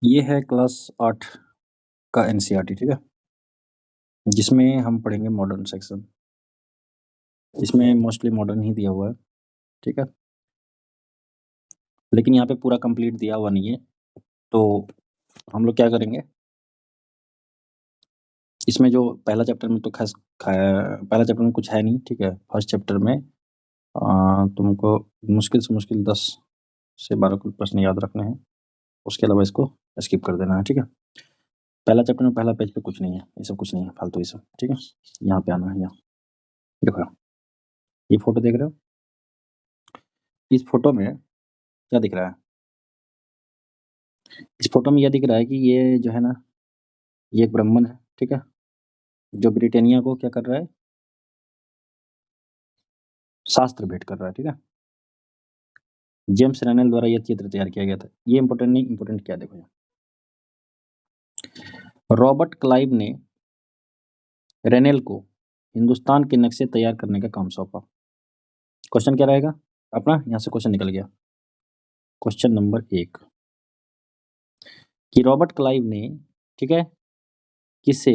ये है क्लास 8 का एनसीईआरटी, ठीक है, जिसमें हम पढ़ेंगे मॉडर्न सेक्शन। इसमें मोस्टली मॉडर्न ही दिया हुआ है, ठीक है, लेकिन यहाँ पे पूरा कंप्लीट दिया हुआ नहीं है। तो हम लोग क्या करेंगे, इसमें जो पहला चैप्टर में तो खास पहला चैप्टर में कुछ है नहीं, ठीक है। फर्स्ट चैप्टर में तुमको मुश्किल से मुश्किल 10 से 12 कुछ प्रश्न याद रखने हैं, उसके अलावा इसको स्किप कर देना है, ठीक है। पहला चैप्टर में पहला पेज पे कुछ नहीं है, ये सब कुछ नहीं है, फालतू ये सब, ठीक है। यहाँ पे आना है, यहाँ देखो, ये फोटो देख रहे हो, इस फोटो में क्या दिख रहा है? इस फोटो में यह दिख रहा है कि ये जो है ना, ये एक ब्राह्मण है, ठीक है, जो ब्रिटानिया को क्या कर रहा है, शास्त्र भेंट कर रहा है, ठीक है। जेम्स रेनेल द्वारा यह चित्र तैयार किया गया था। ये इंपॉर्टेंट नहीं, इंपॉर्टेंट क्या देखो, रॉबर्ट क्लाइव ने रेनेल को हिंदुस्तान के नक्शे तैयार करने का काम सौंपा। क्वेश्चन क्या रहेगा अपना, यहाँ से क्वेश्चन निकल गया। क्वेश्चन नंबर 1 कि रॉबर्ट क्लाइव ने, ठीक है, किसे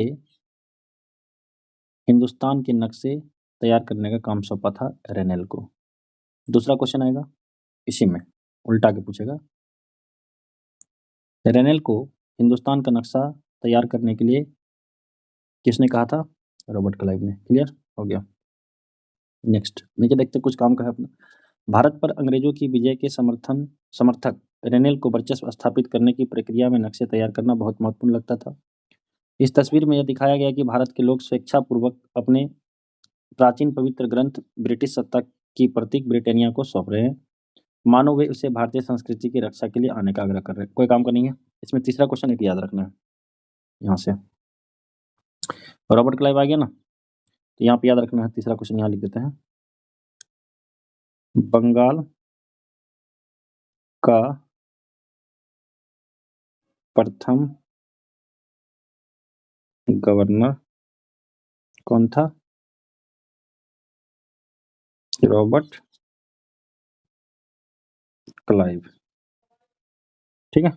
हिंदुस्तान के नक्शे तैयार करने का काम सौंपा था? रेनेल को। दूसरा क्वेश्चन आएगा इसी में, उल्टा के पूछेगा, रेनेल को हिंदुस्तान का नक्शा तैयार करने के लिए किसने कहा था? रॉबर्ट क्लाइव ने। क्लियर हो गया। नेक्स्ट नीचे देखते कुछ काम का है अपना। भारत पर अंग्रेजों की विजय के समर्थक रेनेल को वर्चस्व स्थापित करने की प्रक्रिया में नक्शे तैयार करना बहुत महत्वपूर्ण लगता था। इस तस्वीर में यह दिखाया गया कि भारत के लोग स्वेच्छापूर्वक अपने प्राचीन पवित्र ग्रंथ ब्रिटिश सत्ता की प्रतीक ब्रिटानिया को सौंप रहे हैं, मानो वे उसे भारतीय संस्कृति की रक्षा के लिए आने का आग्रह कर रहे हैं। कोई काम का नहीं है। इसमें तीसरा क्वेश्चन एक याद रखना है, यहाँ से रॉबर्ट क्लाइव आ गया ना, तो यहाँ पे याद रखना है तीसरा क्वेश्चन, यहाँ लिख देते हैं, बंगाल का प्रथम गवर्नर कौन था? रॉबर्ट क्लाइव, ठीक है।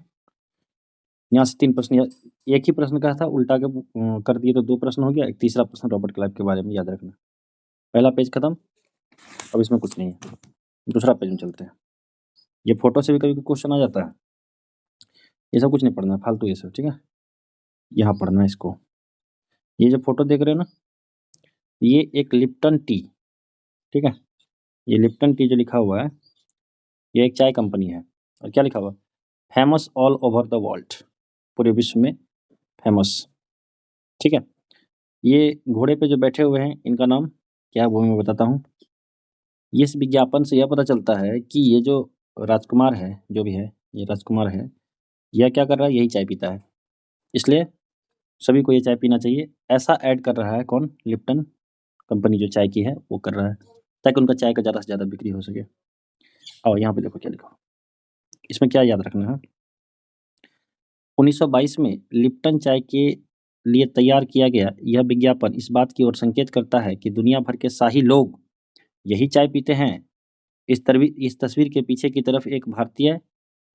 यहाँ से 3 प्रश्न, एक ही प्रश्न का था, उल्टा के कर दिए तो 2 प्रश्न हो गया। एक तीसरा प्रश्न रॉबर्ट क्लाइव के बारे में याद रखना। पहला पेज खत्म, अब इसमें कुछ नहीं है। दूसरा पेज में चलते हैं। ये फोटो से भी कभी क्वेश्चन आ जाता है, ये सब कुछ नहीं पढ़ना है, फालतू ये सब, ठीक है। यहाँ पढ़ना है इसको। ये जो फोटो देख रहे हो ना, ये एक लिप्टन टी, ठीक है, ये लिप्टन टी जो लिखा हुआ है, ये एक चाय कंपनी है। और क्या लिखा हुआ? Famous all over the world, पूरे विश्व में फेमस, ठीक है। ये घोड़े पे जो बैठे हुए हैं, इनका नाम क्या है वो मैं बताता हूँ। इस विज्ञापन से यह पता चलता है कि ये जो राजकुमार है, जो भी है ये राजकुमार है, यह क्या कर रहा है? यही चाय पीता है, इसलिए सभी को ये चाय पीना चाहिए। ऐसा ऐड कर रहा है कौन? लिप्टन कंपनी जो चाय की है वो कर रहा है, ताकि उनका चाय का ज़्यादा से ज़्यादा बिक्री हो सके। और यहाँ पे देखो क्या लिखा, इसमें क्या याद रखना है, 1922 में लिप्टन चाय के लिए तैयार किया गया यह विज्ञापन इस बात की ओर संकेत करता है कि दुनिया भर के शाही लोग यही चाय पीते हैं। इस तस्वीर के पीछे की तरफ एक भारतीय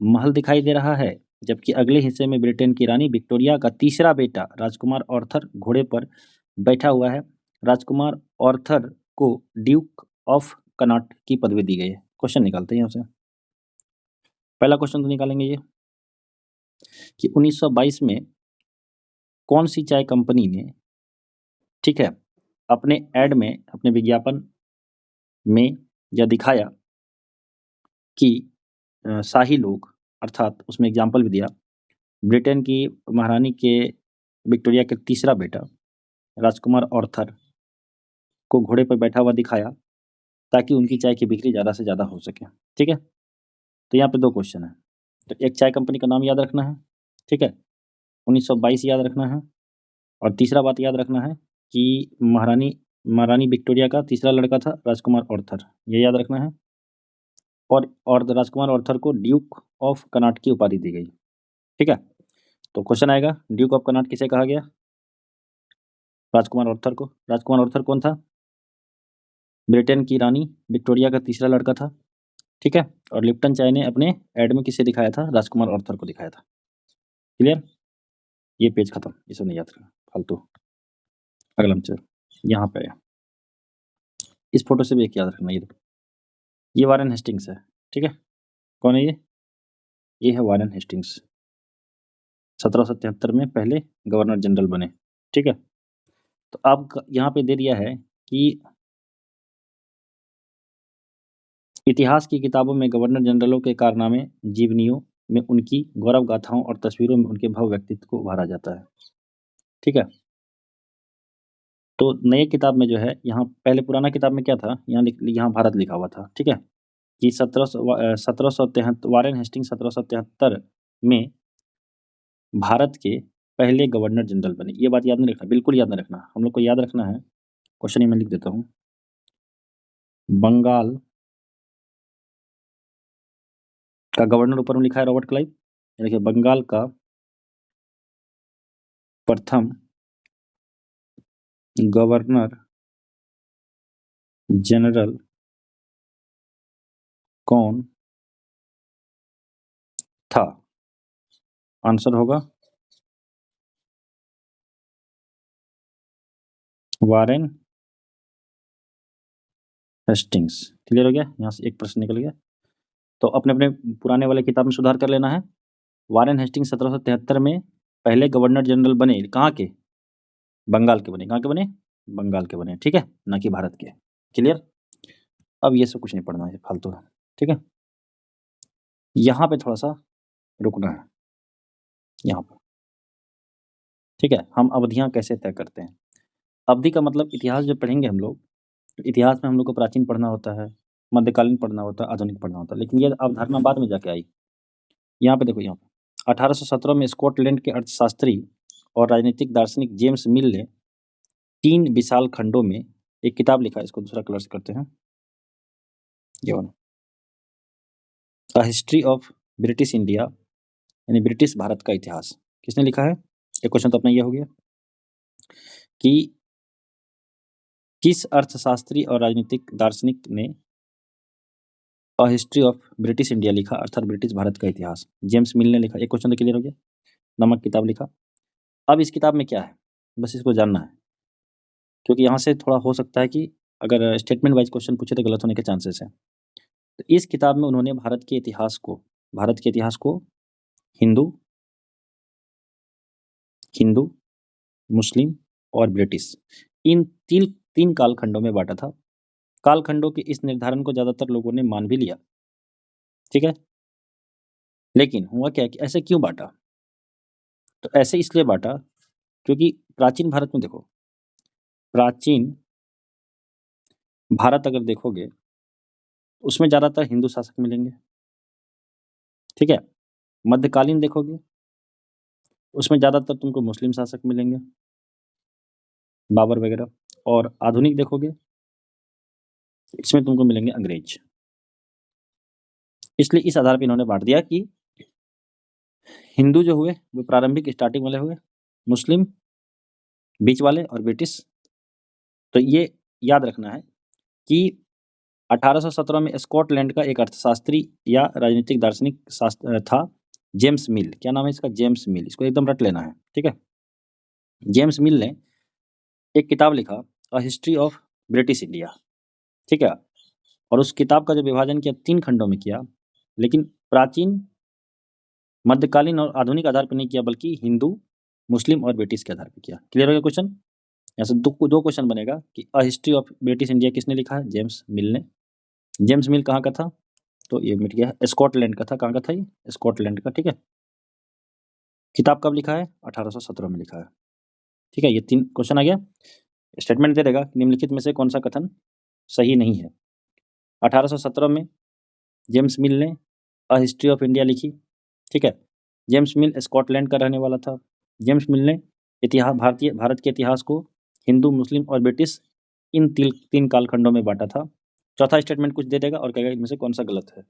महल दिखाई दे रहा है, जबकि अगले हिस्से में ब्रिटेन की रानी विक्टोरिया का तीसरा बेटा राजकुमार आर्थर घोड़े पर बैठा हुआ है। राजकुमार आर्थर को ड्यूक ऑफ कनॉट की पदवी दी गई है। क्वेश्चन निकालते हैं यहाँ से। पहला क्वेश्चन तो निकालेंगे ये कि 1922 में कौन सी चाय कंपनी ने, ठीक है, अपने एड में, अपने विज्ञापन में यह दिखाया कि शाही लोग, अर्थात उसमें एग्जाम्पल भी दिया, ब्रिटेन की महारानी के विक्टोरिया के तीसरा बेटा राजकुमार आर्थर को घोड़े पर बैठा हुआ दिखाया, ताकि उनकी चाय की बिक्री ज़्यादा से ज़्यादा हो सके, ठीक है। तो यहाँ पे 2 क्वेश्चन है, तो एक चाय कंपनी का नाम याद रखना है, ठीक है, 1922 याद रखना है, और तीसरा बात याद रखना है कि महारानी विक्टोरिया का तीसरा लड़का था राजकुमार आर्थर, ये याद रखना है। और राजकुमार आर्थर को ड्यूक ऑफ कनॉट की उपाधि दी गई, ठीक है। तो क्वेश्चन आएगा, ड्यूक ऑफ कनॉट किसे कहा गया? राजकुमार आर्थर को। राजकुमार आर्थर कौन था? ब्रिटेन की रानी विक्टोरिया का तीसरा लड़का था, ठीक है। और लिप्टन चाय ने अपने एड में किसे दिखाया था? राजकुमार आर्थर को दिखाया था। क्लियर? ये पेज खत्म, इसे नहीं याद रखना फालतू। अगला हम चलो यहाँ पे, इस फोटो से भी एक याद रखना, ये देखो, ये वारेन हेस्टिंग्स है, ठीक है। कौन है ये है वारेन हेस्टिंग्स, 1773 में पहले गवर्नर जनरल बने, ठीक है। तो अब यहाँ पे दे दिया है कि इतिहास की किताबों में गवर्नर जनरलों के कारनामे, जीवनियों में उनकी गौरव गाथाओं और तस्वीरों में उनके भव्य व्यक्तित्व को उभारा जाता है, ठीक है। तो नए किताब में जो है, यहाँ पहले पुराना किताब में क्या था, यहाँ भारत लिखा हुआ था, ठीक है, कि 1773 वारेन हेस्टिंग 1773 में भारत के पहले गवर्नर जनरल बने। ये बात याद नहीं रखना, बिल्कुल याद नहीं रखना, हम लोग को याद रखना है। क्वेश्चन ही मैं लिख देता हूँ, बंगाल का गवर्नर ऊपर में लिखा है रॉबर्ट क्लाइव। देखिए, बंगाल का प्रथम गवर्नर जनरल कौन था? आंसर होगा वारेन हेस्टिंग्स। क्लियर हो गया? यहाँ से एक प्रश्न निकल गया। तो अपने अपने पुराने वाले किताब में सुधार कर लेना है। वारेन हेस्टिंग्स 1773 में पहले गवर्नर जनरल बने, कहाँ के? बंगाल के बने। कहाँ के बने? बंगाल के बने, ठीक है, ना कि भारत के। क्लियर? अब ये सब कुछ नहीं पढ़ना है फालतू, ठीक है। यहाँ पे थोड़ा सा रुकना है, यहाँ पर, ठीक है। हम अवधियाँ कैसे तय करते हैं? अवधि का मतलब, इतिहास जब पढ़ेंगे हम लोग, तो इतिहास में हम लोग को प्राचीन पढ़ना होता है, मध्यकालीन पढ़ना होता है, आधुनिक पढ़ना होता है, लेकिन ये अवधारणा बाद में जाके आई। यहाँ पे देखो, यहाँ पे 1817 में स्कॉटलैंड के अर्थशास्त्री और राजनीतिक दार्शनिक जेम्स मिल ने 3 विशाल खंडों में एक किताब लिखा है। इसको दूसरा कलर से करते हैं, ये वाला, a history of British India, यानी ब्रिटिश भारत का इतिहास। किसने लिखा है? एक क्वेश्चन तो अपना ये हो गया कि किस अर्थशास्त्री और राजनीतिक दार्शनिक ने a history of British India लिखा, अर्थात ब्रिटिश भारत का इतिहास? जेम्स मिल ने लिखा। एक क्वेश्चन तो क्लियर हो गया। नमक किताब लिखा। अब इस किताब में क्या है, बस इसको जानना है, क्योंकि यहाँ से थोड़ा हो सकता है कि अगर स्टेटमेंट वाइज क्वेश्चन पूछे तो गलत होने के चांसेस हैं। तो इस किताब में उन्होंने भारत के इतिहास को हिंदू, मुस्लिम और ब्रिटिश, इन तीन कालखंडों में बांटा था। कालखंडों के इस निर्धारण को ज़्यादातर लोगों ने मान भी लिया, ठीक है। लेकिन हुआ क्या कि ऐसे क्यों बांटा? तो ऐसे इसलिए बांटा क्योंकि प्राचीन भारत में देखो, प्राचीन भारत अगर देखोगे, उसमें ज़्यादातर हिंदू शासक मिलेंगे, ठीक है। मध्यकालीन देखोगे, उसमें ज़्यादातर तुमको मुस्लिम शासक मिलेंगे, बाबर वगैरह। और आधुनिक देखोगे, इसमें तुमको मिलेंगे अंग्रेज। इसलिए इस आधार पर इन्होंने बांट दिया कि हिंदू जो हुए वो प्रारंभिक स्टार्टिंग वाले हुए, मुस्लिम बीच वाले, और ब्रिटिश। तो ये याद रखना है कि 1817 में स्कॉटलैंड का एक अर्थशास्त्री या राजनीतिक दार्शनिक था, जेम्स मिल। क्या नाम है इसका? जेम्स मिल। इसको एकदम रट लेना है, ठीक है। जेम्स मिल ने एक किताब लिखा, a history of British India, ठीक है। और उस किताब का जो विभाजन किया 3 खंडों में किया, लेकिन प्राचीन, मध्यकालीन और आधुनिक आधार पर नहीं किया, बल्कि हिंदू, मुस्लिम और ब्रिटिश के आधार पर किया। क्लियर हो गया क्वेश्चन? यहाँ से दो क्वेश्चन बनेगा कि a history of British India किसने लिखा है? जेम्स मिल ने। जेम्स मिल कहाँ का था? तो ये मिट गया, स्कॉटलैंड का था। कहाँ का था ये? स्कॉटलैंड का, ठीक है। किताब कब लिखा है? 1817 में लिखा है, ठीक है। ये 3 क्वेश्चन आ गया। स्टेटमेंट दे देगा, निम्नलिखित में से कौन सा कथन सही नहीं है? 1817 में जेम्स मिल ने अ हिस्ट्री ऑफ इंडिया लिखी, ठीक है। जेम्स मिल स्कॉटलैंड का रहने वाला था। जेम्स मिल ने भारत के इतिहास को हिंदू, मुस्लिम और ब्रिटिश, इन 3 कालखंडों में बांटा था। चौथा स्टेटमेंट कुछ दे देगा और कहेगा इनमें से कौन सा गलत है।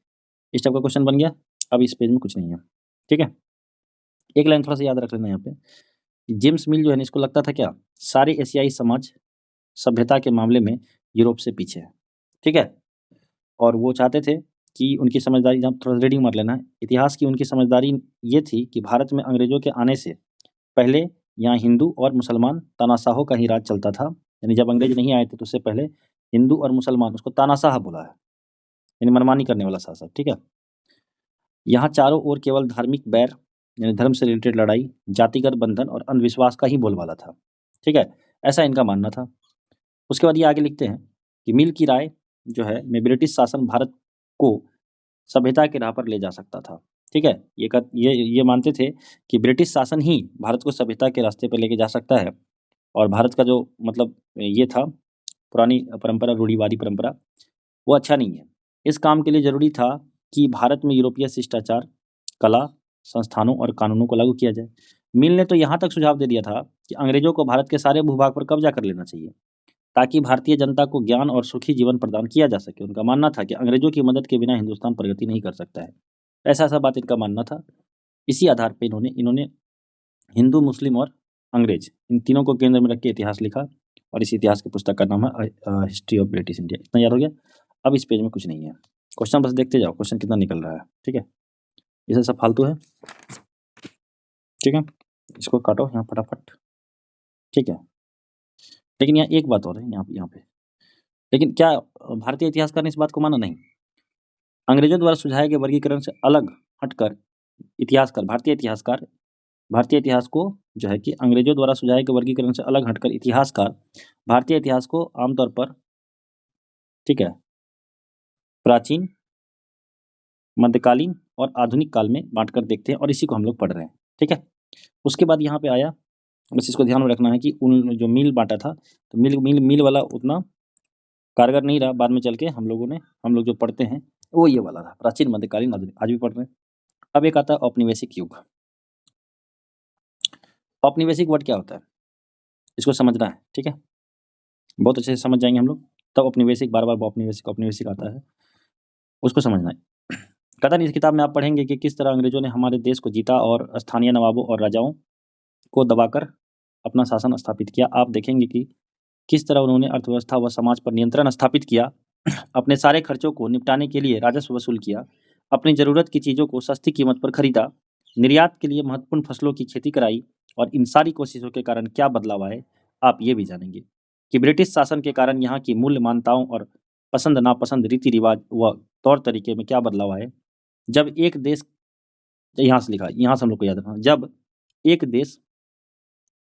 इस टाइप का क्वेश्चन बन गया। अब इस पेज में कुछ नहीं है, ठीक है। एक लाइन थोड़ा सा याद रख लेना यहाँ पे, जेम्स मिल जो है ना, इसको लगता था क्या, सारे एशियाई समाज सभ्यता के मामले में यूरोप से पीछे है, ठीक है। और वो चाहते थे कि उनकी समझदारी, जहाँ थोड़ा रीडिंग मार लेना है, इतिहास की उनकी समझदारी ये थी कि भारत में अंग्रेजों के आने से पहले यहाँ हिंदू और मुसलमान तानाशाहों का ही राज चलता था। यानी जब अंग्रेज नहीं आए थे तो उससे पहले हिंदू और मुसलमान, उसको तानाशाह बोला है, यानी मनमानी करने वाला शासक, ठीक है। यहाँ चारों ओर केवल धार्मिक बैर, यानी धर्म से रिलेटेड लड़ाई, जातिगत बंधन और अंधविश्वास का ही बोलबाला था, ठीक है। ऐसा इनका मानना था। उसके बाद ये आगे लिखते हैं कि मिल की राय जो है में ब्रिटिश शासन भारत को सभ्यता की राह पर ले जा सकता था, ठीक है। ये मानते थे कि ब्रिटिश शासन ही भारत को सभ्यता के रास्ते पर लेके जा सकता है, और भारत का जो मतलब ये था पुरानी परंपरा, रूढ़िवादी परंपरा, वो अच्छा नहीं है। इस काम के लिए ज़रूरी था कि भारत में यूरोपीय शिष्टाचार, कला, संस्थानों और कानूनों को लागू किया जाए। मिल ने तो यहाँ तक सुझाव दे दिया था कि अंग्रेजों को भारत के सारे भूभाग पर कब्जा कर लेना चाहिए, ताकि भारतीय जनता को ज्ञान और सुखी जीवन प्रदान किया जा सके। उनका मानना था कि अंग्रेजों की मदद के बिना हिंदुस्तान प्रगति नहीं कर सकता है। ऐसा बात इनका मानना था। इसी आधार पर इन्होंने हिंदू, मुस्लिम और अंग्रेज, इन तीनों को केंद्र में रख के इतिहास लिखा, और इस इतिहास की पुस्तक का नाम है हिस्ट्री ऑफ ब्रिटिश इंडिया। इतना याद हो गया। अब इस पेज में कुछ नहीं है, क्वेश्चन बस देखते जाओ, क्वेश्चन कितना निकल रहा है, ठीक है। इसे सब फालतू है, ठीक है, इसको काटो यहाँ फटाफट, ठीक है। लेकिन यहाँ एक बात और है, यहाँ पे लेकिन क्या भारतीय इतिहासकार ने इस बात को माना? नहीं। अंग्रेजों द्वारा सुझाए गए वर्गीकरण से अलग हटकर भारतीय इतिहास को जो है कि अंग्रेजों द्वारा सुझाए गए वर्गीकरण से अलग हटकर इतिहासकार भारतीय इतिहास को आमतौर पर, ठीक है, प्राचीन, मध्यकालीन और आधुनिक काल में बांटकर देखते हैं, और इसी को हम लोग पढ़ रहे हैं, ठीक है। उसके बाद यहाँ पे आया, बस इसको ध्यान में रखना है कि उन जो मील बांटा था, तो मील वाला उतना कारगर नहीं रहा। बाद में चल के हम लोग जो पढ़ते हैं वो ये वाला रहा, प्राचीन, मध्यकालीन, आधुनिक, आज भी पढ़ रहे हैं। अब एक आता है औपनिवेशिक युग। औपनिवेशिक वर्ड क्या होता है, इसको समझना है, ठीक है। बहुत अच्छे से समझ जाएंगे हम लोग, तब औपनिवेशिक, बार औपनिवेशिक आता है, उसको समझना है। कथन इस किताब में आप पढ़ेंगे कि किस तरह अंग्रेजों ने हमारे देश को जीता और स्थानीय नवाबों और राजाओं को दबाकर अपना शासन स्थापित किया। आप देखेंगे कि किस तरह उन्होंने अर्थव्यवस्था व समाज पर नियंत्रण स्थापित किया, अपने सारे खर्चों को निपटाने के लिए राजस्व वसूल किया, अपनी ज़रूरत की चीज़ों को सस्ती कीमत पर खरीदा, निर्यात के लिए महत्वपूर्ण फसलों की खेती कराई, और इन सारी कोशिशों के कारण क्या बदलाव आए, आप ये भी जानेंगे कि ब्रिटिश शासन के कारण यहाँ की मूल्य मान्यताओं और पसंद नापसंद, रीति रिवाज व तौर तरीके में क्या बदलाव आए। जब एक देश, यहाँ से लिखा, यहाँ से हम लोग को याद रखना, जब एक देश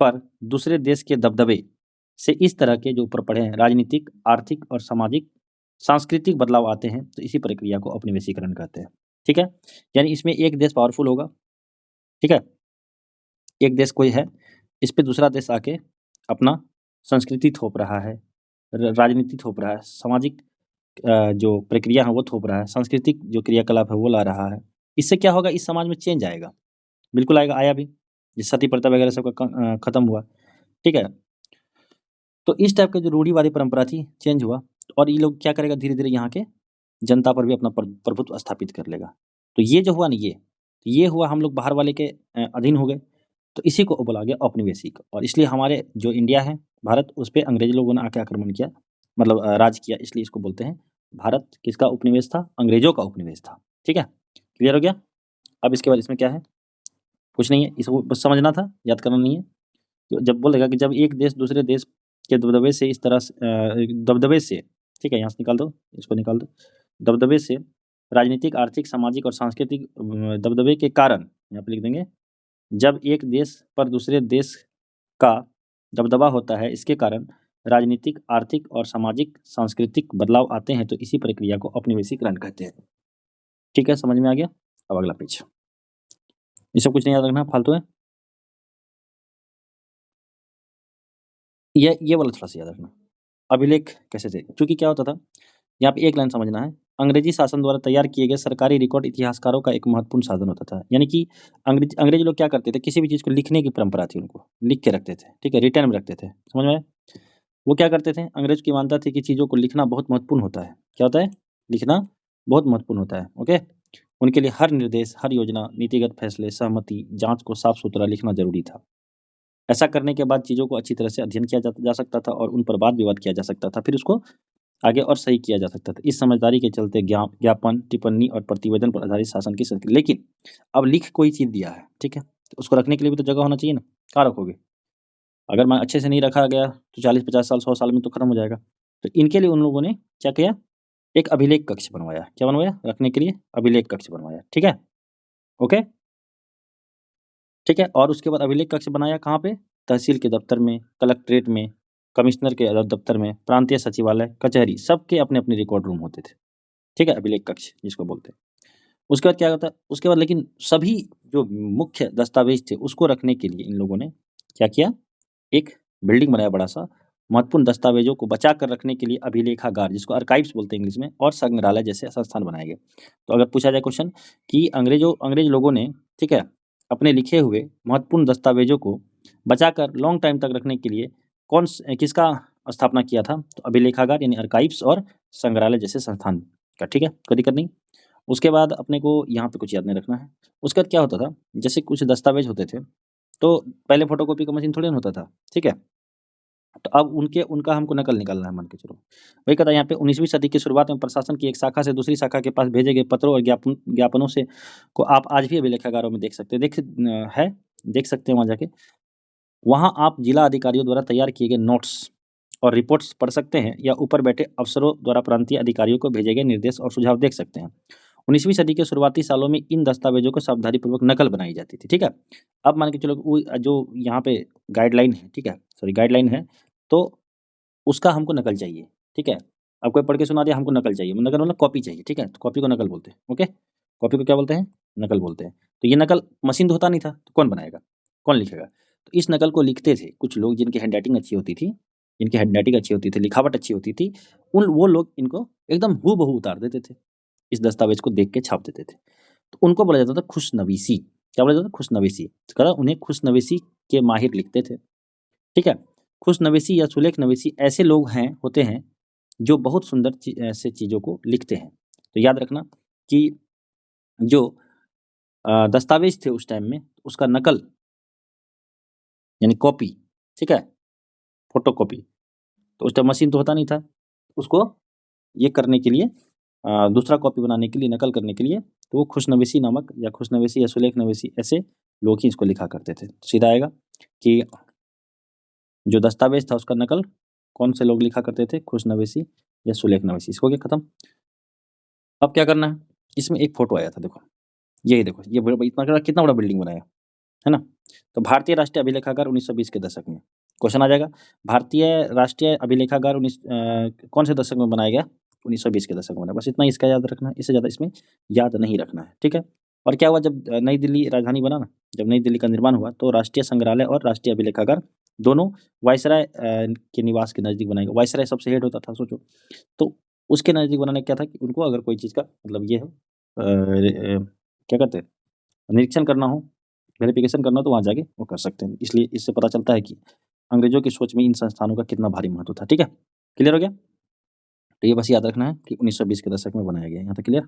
पर दूसरे देश के दबदबे से इस तरह के जो ऊपर पढ़े हैं राजनीतिक, आर्थिक और सामाजिक, सांस्कृतिक बदलाव आते हैं, तो इसी प्रक्रिया को औपनिवेशीकरण कहते हैं, ठीक है। यानी इसमें एक देश पावरफुल होगा, ठीक है, एक देश कोई है, इस पे दूसरा देश आके अपना संस्कृति थोप रहा है, राजनीति थोप रहा है, सामाजिक जो प्रक्रिया है वो थोप रहा है, सांस्कृतिक जो क्रियाकलाप है वो ला रहा है। इससे क्या होगा, इस समाज में चेंज आएगा, बिल्कुल आएगा, आया भी, जिस सती प्रथा वगैरह सबका खत्म हुआ, ठीक है। तो इस टाइप की जो रूढ़िवादी परंपरा थी, चेंज हुआ, और ये लोग क्या करेगा, धीरे धीरे यहाँ के जनता पर भी अपना प्रभुत्व स्थापित कर लेगा। तो ये जो हुआ ना, ये हुआ, हम लोग बाहर वाले के अधीन हो गए, तो इसी को बोला गया औपनिवेशिक। और इसलिए हमारे जो इंडिया है, भारत, उस पर अंग्रेज लोगों ने आके आक्रमण किया, मतलब राज किया, इसलिए इसको बोलते हैं भारत किसका उपनिवेश था, अंग्रेजों का उपनिवेश था, ठीक है। क्लियर हो गया। अब इसके बाद इसमें क्या है, कुछ नहीं है, इसको बस समझना था, याद करना नहीं है। तो जब बोलेगा कि जब एक देश दूसरे देश के दबदबे से इस तरह दबदबे से, ठीक है, यहाँ से निकाल दो, इसको निकाल दो, दबदबे से, राजनीतिक, आर्थिक, सामाजिक और सांस्कृतिक दबदबे के कारण, यहाँ पे लिख देंगे, जब एक देश पर दूसरे देश का दबदबा होता है, इसके कारण राजनीतिक, आर्थिक और सामाजिक, सांस्कृतिक बदलाव आते हैं, तो इसी प्रक्रिया को औपनिवेशीकरण कहते हैं, ठीक है, समझ में आ गया। अब अगला पेज, ये सब कुछ नहीं याद रखना, फालतू है, ये वाला थोड़ा सा याद रखना। अभिलेख कैसे थे, क्योंकि क्या होता था, यहाँ पे एक लाइन समझना है, अंग्रेजी शासन द्वारा तैयार किए गए सरकारी रिकॉर्ड इतिहासकारों का एक महत्वपूर्ण साधन होता था। यानी कि अंग्रेज लोग क्या करते थे, किसी भी चीज़ को लिखने की परंपरा थी, उनको लिख के रखते थे, ठीक है, रिटर्न में रखते थे, समझ में आया? वो क्या करते थे, अंग्रेज की मानता थी कि चीज़ों को लिखना बहुत महत्वपूर्ण होता है। क्या होता है, लिखना बहुत महत्वपूर्ण होता है, ओके। उनके लिए हर निर्देश, हर योजना, नीतिगत फैसले, सहमति, जाँच को साफ सुथरा लिखना जरूरी था। ऐसा करने के बाद चीज़ों को अच्छी तरह से अध्ययन किया जा सकता था, और उन पर वाद विवाद किया जा सकता था, फिर उसको आगे और सही किया जा सकता था। इस समझदारी के चलते ज्ञापन, टिप्पणी और प्रतिवेदन पर आधारित शासन की संस्कृति। लेकिन अब लिख कोई चीज़ दिया है, ठीक है? तो उसको रखने के लिए भी तो जगह होना चाहिए ना, कहाँ रखोगे? अगर मैं अच्छे से नहीं रखा गया तो 40-50 साल, 100 साल में तो खत्म हो जाएगा। तो इनके लिए उन लोगों ने क्या किया? एक अभिलेख कक्ष बनवाया। क्या बनवाया? रखने के लिए अभिलेख कक्ष बनवाया, ठीक है? ओके? ठीक है? और उसके बाद अभिलेख कक्ष बनाया कहाँ पे? तहसील के दफ्तर में, कलेक्ट्रेट में, कमिश्नर के दफ्तर में, प्रांतीय सचिवालय, कचहरी, सबके अपने-अपने रिकॉर्ड रूम होते थे। ठीक है? अभिलेख कक्ष जिसको बोलते हैं। उसके बाद क्या होता है? उसके बाद लेकिन सभी जो मुख्य दस्तावेज थे उसको रखने के लिए इन लोगों ने क्या किया? एक बिल्डिंग बनाया बड़ा-सा, महत्वपूर्ण दस्तावेजों को बचा कर रखने के लिए अभिलेखागार जिसको आर्काइव्स बोलते हैं इंग्लिश में और संग्रहालय जैसे संस्थान बनाए गए। तो अगर पूछा जाए क्वेश्चन कि अंग्रेज लोगों ने, ठीक है, अपने लिखे हुए महत्वपूर्ण दस्तावेजों को बचाकर लॉन्ग टाइम तक रखने के लिए किसका स्थापना किया था? तो अभिलेखागार यानी आर्काइव्स और संग्रहालय जैसे संस्थान का, ठीक है? कोई दिक्कत नहीं। उसके बाद अपने को यहाँ पे कुछ याद नहीं रखना है। उसके बाद क्या होता था, जैसे कुछ दस्तावेज होते थे, तो पहले फ़ोटोकॉपी का मशीन थोड़ी ना होता था, ठीक है? तो अब उनका हमको नकल निकालना है मान के चलो। वही कहता है यहाँ पे 19वीं सदी की शुरुआत में प्रशासन की एक शाखा से दूसरी शाखा के पास भेजे गए पत्रों और ज्ञापनों से को आप आज भी अभिलेखागारों में देख सकते हैं। देख सकते हैं वहाँ जाके। वहाँ आप जिला अधिकारियों द्वारा तैयार किए गए नोट्स और रिपोर्ट्स पढ़ सकते हैं या ऊपर बैठे अफ़सरों द्वारा प्रांतीय अधिकारियों को भेजे गए निर्देश और सुझाव देख सकते हैं। 19वीं सदी के शुरुआती सालों में इन दस्तावेजों को सावधानीपूर्वक नकल बनाई जाती थी, ठीक है? अब मान के चलो वो जो यहाँ पे गाइडलाइन है, ठीक है? सॉरी गाइडलाइन है, तो उसका हमको नकल चाहिए, ठीक है? अब कोई पढ़ के सुना दिया हमको नकल चाहिए, नकल मतलब कॉपी चाहिए, ठीक है? तो कॉपी को नकल बोलते हैं, ओके? कॉपी को क्या बोलते हैं? नकल बोलते हैं। तो ये नकल मशीन तो होता नहीं था, तो कौन बनाएगा? कौन लिखेगा? तो इस नकल को लिखते थे कुछ लोग जिनकी हैंडराइटिंग अच्छी होती थी, जिनकी हैंडराइटिंग अच्छी होती थी, लिखावट अच्छी होती थी, उन वो लोग इनको एकदम हूबहू उतार देते थे। इस दस्तावेज को देख के छाप देते थे। तो उनको बोला जाता था खुशनवीसी। क्या बोला जाता था? खुशनवीसी। तो कहा उन्हें खुशनवीसी के माहिर लिखते थे, ठीक है? खुशनवीसी या सुलेख नवीसी ऐसे लोग होते हैं जो बहुत सुंदर से चीज़ों को लिखते हैं। तो याद रखना कि जो दस्तावेज थे उस टाइम में उसका नकल यानी कॉपी, ठीक है? फ़ोटोकॉपी, तो उस टाइम मशीन तो होता नहीं था। उसको ये करने के लिए दूसरा कॉपी बनाने के लिए, नकल करने के लिए, तो वो खुशनवीसी नामक या खुशनवीसी या सुलेख नवीसी ऐसे लोग ही इसको लिखा करते थे। सीधा आएगा कि जो दस्तावेज था उसका नकल कौन से लोग लिखा करते थे? खुशनवीसी या सुलेख नवीसी। इसको हो गया खत्म। अब क्या करना है? इसमें एक फ़ोटो आया था देखो, यही देखो, ये बड़ा इतना कितना बड़ा बिल्डिंग बनाया, है ना? तो भारतीय राष्ट्रीय अभिलेखागार 1920 के दशक में। क्वेश्चन आ जाएगा, भारतीय राष्ट्रीय अभिलेखागार कौन से दशक में बनाया गया? 1920 के दशक में बना। बस इतना ही इसका याद रखना है, इससे ज़्यादा इसमें याद नहीं रखना है, ठीक है? और क्या हुआ जब नई दिल्ली राजधानी बना ना, जब नई दिल्ली का निर्माण हुआ तो राष्ट्रीय संग्रहालय और राष्ट्रीय अभिलेखागार दोनों वायसराय के निवास के नज़दीक बनाया गया। वायसराय सबसे हेड होता था सोचो। तो उसके नज़दीक बनाने का क्या था कि उनको अगर कोई चीज़ का मतलब ये है क्या कहते हैं, निरीक्षण करना हो, वेरिफ़िकेशन करना हो तो वहाँ जाके वो कर सकते हैं। इसलिए इससे पता चलता है कि अंग्रेज़ों की सोच में इन संस्थानों का कितना भारी महत्व था, ठीक है? क्लियर हो गया? तो ये बस याद रखना है कि 1920 के दशक में बनाया गया है, यहाँ तक क्लियर?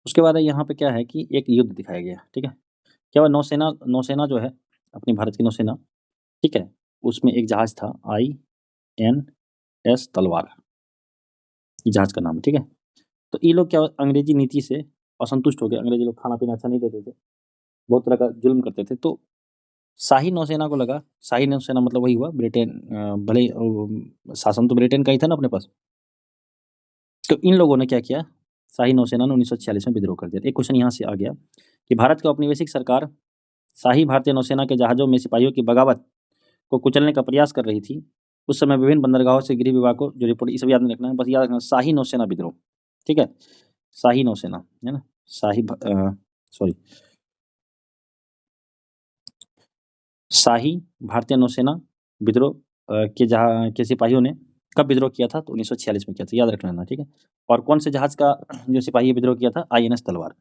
उसके बाद यहाँ पे क्या है कि एक युद्ध दिखाया गया है, ठीक है? क्या हुआ नौसेना नौसेना जो है, अपनी भारत की नौसेना, ठीक है? उसमें एक जहाज़ था आईएनएस तलवार, ये जहाज़ का नाम है, ठीक है? तो ये लोग क्या अंग्रेज़ी नीति से असंतुष्ट हो गए, अंग्रेज़ी लोग खाना-पीना अच्छा नहीं देते थे, बहुत तरह का जुल्म करते थे, तो शाही नौसेना को लगा, शाही नौसेना मतलब वही हुआ ब्रिटेन, भले ही शासन तो ब्रिटेन का ही था ना अपने पास। तो इन लोगों ने क्या किया, शाही नौसेना ने 1946 में विद्रोह कर दिया। एक क्वेश्चन यहाँ से आ गया कि भारत की औपनिवेशिक सरकार शाही भारतीय नौसेना के जहाज़ों में सिपाहियों की बगावत को कुचलने का प्रयास कर रही थी। उस समय विभिन्न बंदरगाहों से गृह विभाग को जो रिपोर्ट, ये सब याद नहीं रखना है, बस याद रखना शाही नौसेना विद्रोह, ठीक है? शाही नौसेना, है ना? सॉरी, शाही भारतीय नौसेना विद्रोह के सिपाहियों ने कब विद्रोह किया था? तो 1946 में किया था, याद रख लेना, ठीक है? और कौन से जहाज़ का जो सिपाही विद्रोह किया था? आईएनएस तलवार,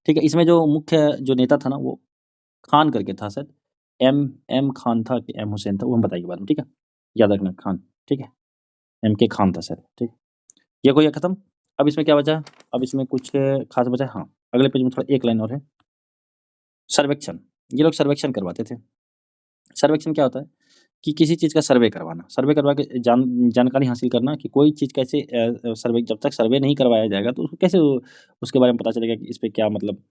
ठीक है? इसमें जो मुख्य जो नेता था ना वो खान करके था शायद, एम एम खान था कि एम हुसैन था, वो हम बताएँगे बाद में, ठीक है? याद रखना खान, ठीक है? एम के खान था शायद, ठीक? ये हो गया खत्म। अब इसमें क्या बचा? अब इसमें कुछ खास बचा है? हाँ, अगले पेज में थोड़ा एक लाइन और है, सर्वेक्षण। ये लोग सर्वेक्षण करवाते थे। सर्वेक्षण क्या होता है? कि किसी चीज़ का सर्वे करवाना, सर्वे करवा के जानकारी हासिल करना कि कोई चीज़ कैसे सर्वे, जब तक सर्वे नहीं करवाया जाएगा तो उसको कैसे उसके बारे में पता चलेगा कि इस पे क्या मतलब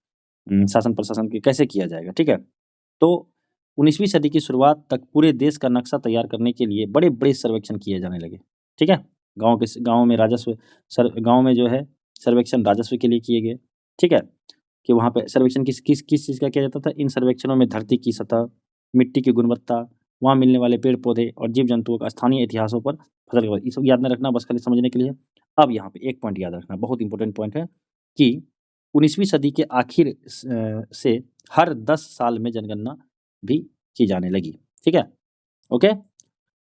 शासन प्रशासन के कैसे किया जाएगा, ठीक है? तो 19वीं सदी की शुरुआत तक पूरे देश का नक्शा तैयार करने के लिए बड़े-बड़े सर्वेक्षण किए जाने लगे, ठीक है? गाँव में राजस्व गाँव में जो है सर्वेक्षण राजस्व के लिए किए गए, ठीक है? कि वहाँ पे सर्वेक्षण किस चीज़ का किया जाता था? इन सर्वेक्षणों में धरती की सतह, मिट्टी की गुणवत्ता, वहाँ मिलने वाले पेड़-पौधे और जीव-जंतुओं का स्थानीय इतिहासों पर ये सब याद नहीं रखना, बस खाली समझने के लिए। अब यहाँ पे एक पॉइंट याद रखना, बहुत इंपॉर्टेंट पॉइंट है कि 19वीं सदी के आखिर से हर 10 साल में जनगणना भी की जाने लगी, ठीक है? ओके?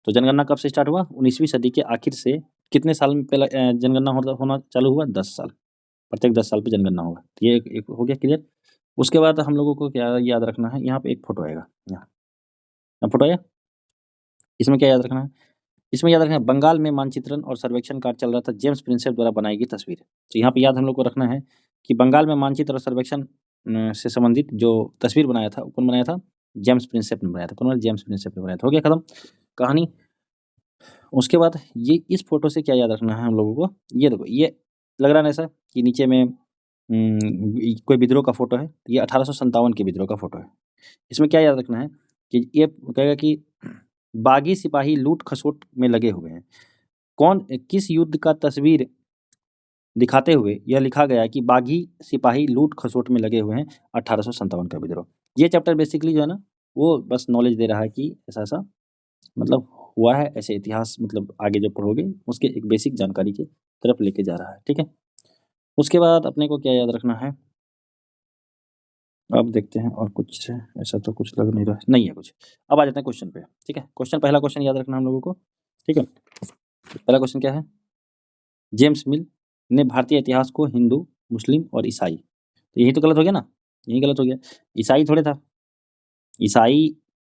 तो जनगणना कब से स्टार्ट हुआ? 19वीं सदी के आखिर से कितने साल में पहला जनगणना होना चालू हुआ? 10 साल। प्रत्येक 10 साल पे जनगणना होगा। तो ये एक एक हो गया क्लियर? उसके बाद हम लोगों को क्या याद रखना है, यहाँ पे एक फ़ोटो आएगा, यहाँ। फोटो आया? इसमें क्या याद रखना है? इसमें याद रखना है बंगाल में मानचित्रण और सर्वेक्षण कार्य चल रहा था, जेम्स प्रिंसेप द्वारा बनाई गई तस्वीर। तो यहाँ पे याद हम लोग को रखना है कि बंगाल में मानचित्र और सर्वेक्षण से संबंधित जो तस्वीर बनाया था, वो कौन बनाया था? जेम्स प्रिंसेप ने बनाया था। कौन बनाया? जेम्स प्रिंसेप ने बनाया था। हो गया खत्म कहानी। उसके बाद ये इस फ़ोटो से क्या याद रखना है हम लोगों को? ये देखो, ये लग रहा है ना ऐसा कि नीचे में कोई विद्रोह का फ़ोटो है। ये 1857 के विद्रोह का फ़ोटो है। इसमें क्या याद रखना है कि ये कहेगा कि बागी सिपाही लूट-खसोट में लगे हुए हैं। किस युद्ध का तस्वीर दिखाते हुए यह लिखा गया है कि बागी सिपाही लूट-खसोट में लगे हुए हैं, 1857 का विद्रोह। ये चैप्टर बेसिकली जो है ना, वो बस नॉलेज दे रहा है कि ऐसा-ऐसा मतलब हुआ है, ऐसे इतिहास मतलब आगे जो पढ़ोगे उसके एक बेसिक जानकारी की तरफ लेके जा रहा है, ठीक है? उसके बाद अपने को क्या याद रखना है? अब देखते हैं और कुछ ऐसा तो कुछ लग नहीं है कुछ। अब आ जाते हैं क्वेश्चन पे, ठीक है? पहला क्वेश्चन याद रखना हम लोगों को, ठीक है? पहला क्वेश्चन क्या है? जेम्स मिल ने भारतीय इतिहास को हिंदू, मुस्लिम और ईसाई, तो यही तो गलत हो गया ना? यही गलत हो गया। ईसाई थोड़े था। ईसाई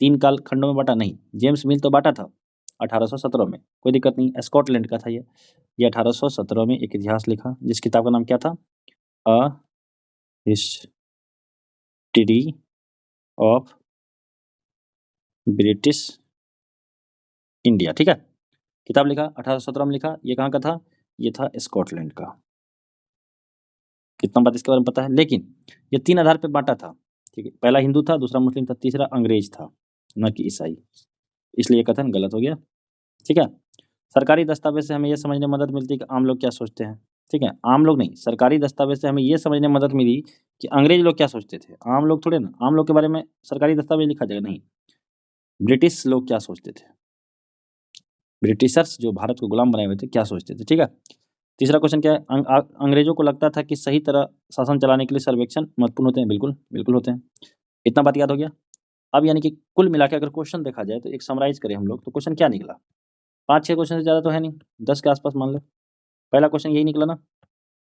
3 काल खंडों में बाँटा नहीं, जेम्स मिल तो बाँटा था 1817 में, कोई दिक्कत नहीं, स्कॉटलैंड का था ये। ये 1817 में एक इतिहास लिखा, जिस किताब का नाम क्या था? A history of British India, ठीक है? किताब लिखा 1817 में लिखा, ये कहाँ का था? ये था स्कॉटलैंड का। कितना बात इसके बारे में पता है? लेकिन ये 3 आधार पे बाँटा था, ठीक है? पहला हिंदू था, दूसरा मुस्लिम था, तीसरा अंग्रेज था, ना कि ईसाई। इसलिए ये कथन गलत हो गया, ठीक है? सरकारी दस्तावेज़ से हमें ये समझने में मदद मिलती है कि आम लोग क्या सोचते हैं, ठीक है? आम लोग नहीं, सरकारी दस्तावेज़ से हमें ये समझने में मदद मिली कि अंग्रेज लोग क्या सोचते थे। आम लोग थोड़े ना, आम लोग के बारे में सरकारी दस्तावेज़ लिखा जाएगा, नहीं। ब्रिटिश लोग क्या सोचते थे, ब्रिटिशर्स जो भारत को गुलाम बनाए हुए थे, क्या सोचते थे, ठीक है? तीसरा क्वेश्चन क्या है? अंग्रेजों को लगता था कि सही तरह शासन चलाने के लिए सर्वेक्षण महत्वपूर्ण होते हैं। बिल्कुल, बिल्कुल होते हैं। इतना बात याद हो गया? अब यानी कि कुल मिला के अगर क्वेश्चन देखा जाए तो एक समराइज़ करें हम लोग, तो क्वेश्चन क्या निकला? 5-6 क्वेश्चन से ज़्यादा तो है नहीं, 10 के आस-पास मान लो। पहला क्वेश्चन यही निकला ना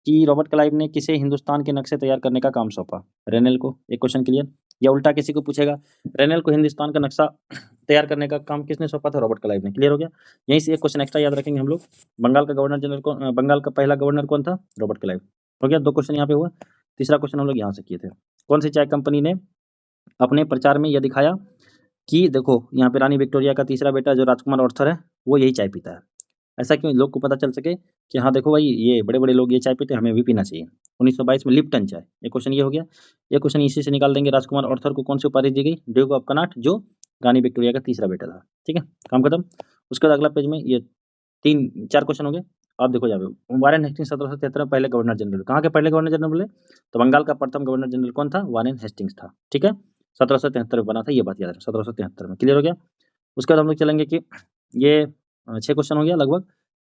कि रॉबर्ट क्लाइव ने किसे हिंदुस्तान के नक्शे तैयार करने का काम सौंपा? रेनेल को। एक क्वेश्चन क्लियर? या उल्टा किसी को पूछेगा, रेनेल को हिंदुस्तान का नक्शा तैयार करने का काम किसने सौंपा था? रॉबर्ट क्लाइव ने। क्लियर हो गया? यहीं से एक क्वेश्चन एक्स्ट्रा याद रखेंगे हम लोग। बंगाल का पहला गवर्नर कौन था? Robert Clive. हो गया, 2 क्वेश्चन यहाँ पे हुआ। तीसरा क्वेश्चन हम लोग यहाँ से किए थे। कौन सी चाय कंपनी ने अपने प्रचार में यह दिखाया कि देखो यहाँ पे रानी विक्टोरिया का तीसरा बेटा जो राजकुमार आर्थर है, वो यही चाय पीता है। ऐसा क्यों? लोग को पता चल सके कि हाँ देखो भाई, ये बड़े-बड़े लोग ये चाय पीते हैं, हमें भी पीना चाहिए। 1922 में लिप्टन चाय। एक क्वेश्चन ये हो गया। एक क्वेश्चन इसी से निकाल देंगे, राजकुमार आर्थर को कौन-सी उपाधि दी गई? ड्यूक ऑफ कनॉट, जो रानी विक्टोरिया का तीसरा बेटा था। ठीक है? काम खत्म। उसके बाद अगला पेज में ये 3-4 क्वेश्चन हो गए। अब देखो यहाँ पे वारेन हेस्टिंग्स 1773 में पहले गवर्नर जनरल। कहाँ के पहले गवर्नर जनरल बोले? तो बंगाल का प्रथम गवर्नर जनरल कौन था? वारेन हेस्टिंग्स था। ठीक है? 1773 में बना था, ये बात याद रखना, 1773 में। क्लियर हो गया? उसके बाद हम लोग चलेंगे कि ये 6 क्वेश्चन हो गया लगभग।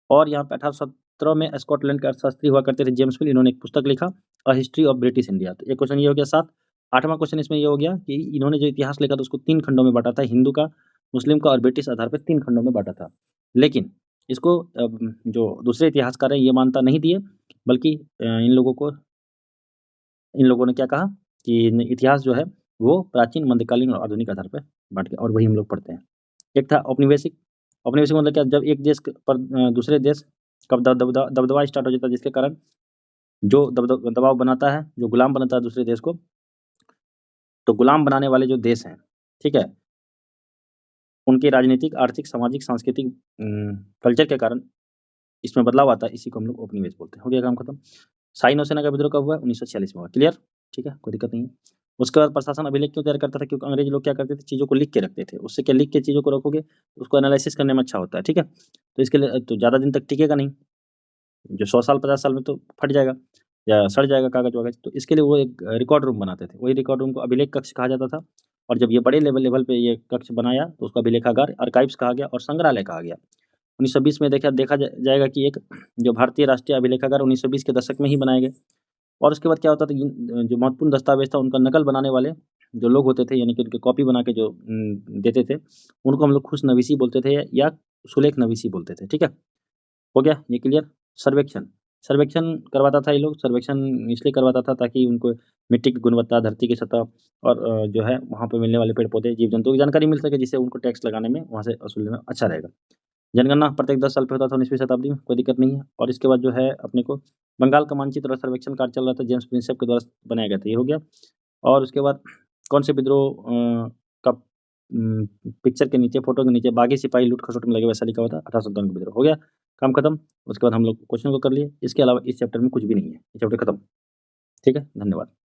और यहाँ पे 1817 में स्कॉटलैंड के अर्थशास्त्री हुआ करते थे जेम्स मिल, इन्होंने एक पुस्तक लिखा, a history of British India. तो एक क्वेश्चन ये हो गया 7। 8वां क्वेश्चन इसमें ये हो गया कि इन्होंने जो इतिहास लिखा था उसको 3 खंडों में बाँटा था, हिंदू का, मुस्लिम का और ब्रिटिश आधार पे 3 खंडों में बाँटा था। लेकिन इसको जो दूसरे इतिहासकार हैं ये मान्यता नहीं दिए, बल्कि इन लोगों ने क्या कहा कि इतिहास जो है वो प्राचीन, मध्यकालीन और आधुनिक आधार पे बाँट के, और वही हम लोग पढ़ते हैं। एक था औपनिवेशिक। औपनिवेशिक मतलब क्या? जब एक देश पर दूसरे देश का दबदबा स्टार्ट हो जाता है, जिसके कारण जो दबाव बनाता है, जो गुलाम बनाता है दूसरे देश को, तो गुलाम बनाने वाले जो देश हैं, ठीक है? उनके राजनीतिक, आर्थिक, सामाजिक, सांस्कृतिक कल्चर के कारण इसमें बदलाव आता है, इसी को हम लोग ओपनिंग वेज बोलते हैं। हो गया काम खत्म। शाही नौसेना का विद्रोह कब हुआ? 1946 में हुआ। क्लियर? ठीक है, कोई दिक्कत नहीं है। उसके बाद प्रशासन अभिलेख क्यों तैयार करता था? क्योंकि अंग्रेज लोग क्या करते थे, चीज़ों को लिख के रखते थे। उससे क्या, लिख के चीज़ों को रखोगे, उसको एनालिसिस करने में अच्छा होता है, ठीक है? तो इसके लिए तो ज़्यादा दिन तक टिकेगा नहीं, जो 100 साल 50 साल में तो फट जाएगा या सड़ जाएगा कागज़-वागज़। तो इसके लिए वो एक रिकॉर्ड रूम बनाते थे। वही रिकॉर्ड रूम को अभिलेख कक्ष कहा जाता था। और जब ये बड़े लेवल पे ये कक्ष बनाया तो उसको अभिलेखागार, आर्काइव्स कहा गया और संग्रहालय कहा गया। 1920 में देखा देखा जा जाएगा कि एक जो भारतीय राष्ट्रीय अभिलेखागार 1920 के दशक में ही बनाए गए। और उसके बाद क्या होता था, जो महत्वपूर्ण दस्तावेज़ था उनका नकल बनाने वाले जो लोग होते थे, यानी कि उनकी कॉपी बना के जो देते थे, उनको हम लोग खुशनवीसी बोलते थे या सुलेख-नवीसी बोलते थे, ठीक है? हो गया ये क्लियर? सर्वेक्षण, सर्वेक्षण करवाता था ये लोग। सर्वेक्षण इसलिए करवाता था ताकि उनको मिट्टी की गुणवत्ता, धरती की सतह और जो है वहाँ पे मिलने वाले पेड़-पौधे, जीव-जंतु की जानकारी मिल सके, जिससे उनको टैक्स लगाने में, वहाँ से वसूलने में अच्छा रहेगा। जनगणना प्रत्येक 10 साल पे होता था 19वीं शताब्दी में, कोई दिक्कत नहीं है। और इसके बाद जो है अपने को बंगाल का मानचित्र और सर्वेक्षण कार्य चल रहा था, जेम्स प्रिंसेप के द्वारा बनाया गया था, ये हो गया। और उसके बाद कौन से विद्रोह का पिक्चर के नीचे, फ़ोटो के नीचे बागी सिपाही लूट-खसोट में लगे, वैसा लिखा हुआ था, 1857 का विद्रोह, हो गया, काम खत्म। उसके बाद हम लोग क्वेश्चन को कर लिए। इसके अलावा इस चैप्टर में कुछ भी नहीं है, ये चैप्टर खत्म। ठीक है, धन्यवाद।